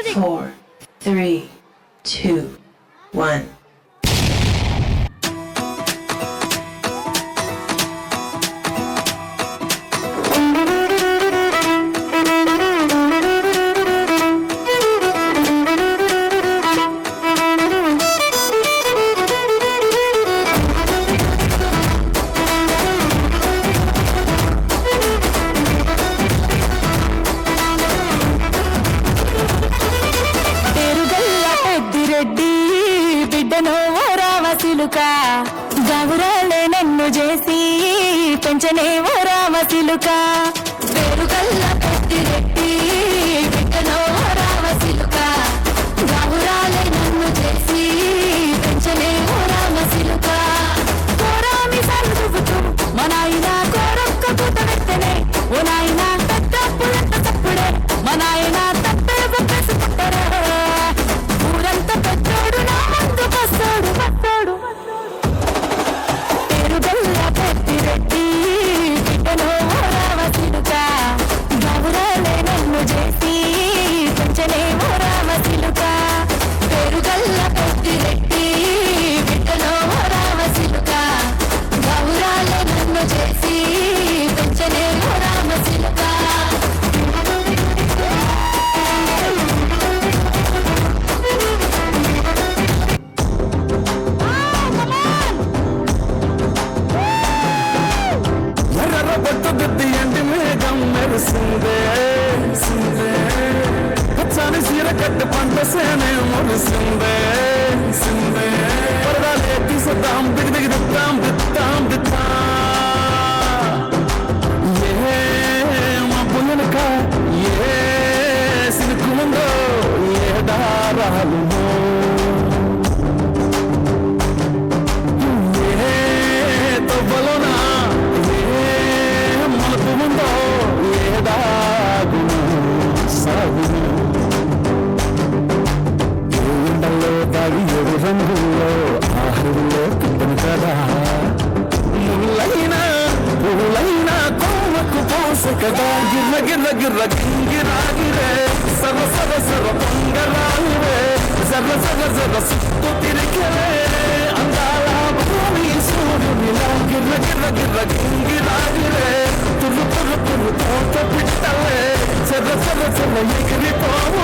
4, 3, 2, 1. గౌరాలే నన్ను చేసి పెంచనే ఓ రామసిలుక పేరుగల్ల పెద్దిరెడ్డి బిడ్డనో ఓ రామసిలుక గౌరాలే నన్ను చేసి పెంచనే ఓ రామసిలుక కోరామి సరుదుతూ మా నాయన కోరొక్క పూత వెత్తనే ఓ నాయన పెద్ద పులట తప్పుడే మా నాయన తప్పే బొప్పేసి పుట్టరే ఊరంతా పెద్దోడు నా ముందు వస్తాడు వస్తాడు పెద్దిరెడ్డి బిడ్డనో రామసిలుక గౌరాలే నన్ను చేసి పెంచనే ఓ రామసిలుక పేరుగల్ల పెద్దిరెడ్డి బిడ్డనో రామసిలుక గౌరాలే నన్ను చేసి పెంచనే ఓ రామసిలుక పచ్చాని సీర కట్టు పంట సేనే మురిసిందే పరదాలే తీసద్దాం దిగి దిగి దిద్దాం దిద్దాం దిద్దా ఏ మా పుల్లనక ఏ సినుకుముందో ఏ దారాలు ఏ తవ్వలోనా ఏ మలుపు ముందో ఏ దాగును సాగును ఎండల్లో దాగి ఏడు రంగుల్లో ఆహుల్లో పుట్టను కదా ముళ్ళైనా పువ్వులైనా కోమకు పోసే కదా గిర్ర గిర్ర గిర్ర గింగిరాగిరే సర్వ సర్వ సర్వ పొంగరాగిరే జర్ర జర్ర జర్ర సుత్తు తిరిగిరే అందాల భూమి సూర్యునిలా గిర్ర గిర్ర గిర్ర గింగిరాగిరే తుర్రు తుర్రు తుర్రు తోట పిట్టలే జర్ర జర్ర జర్ర ఎగిరిపోవ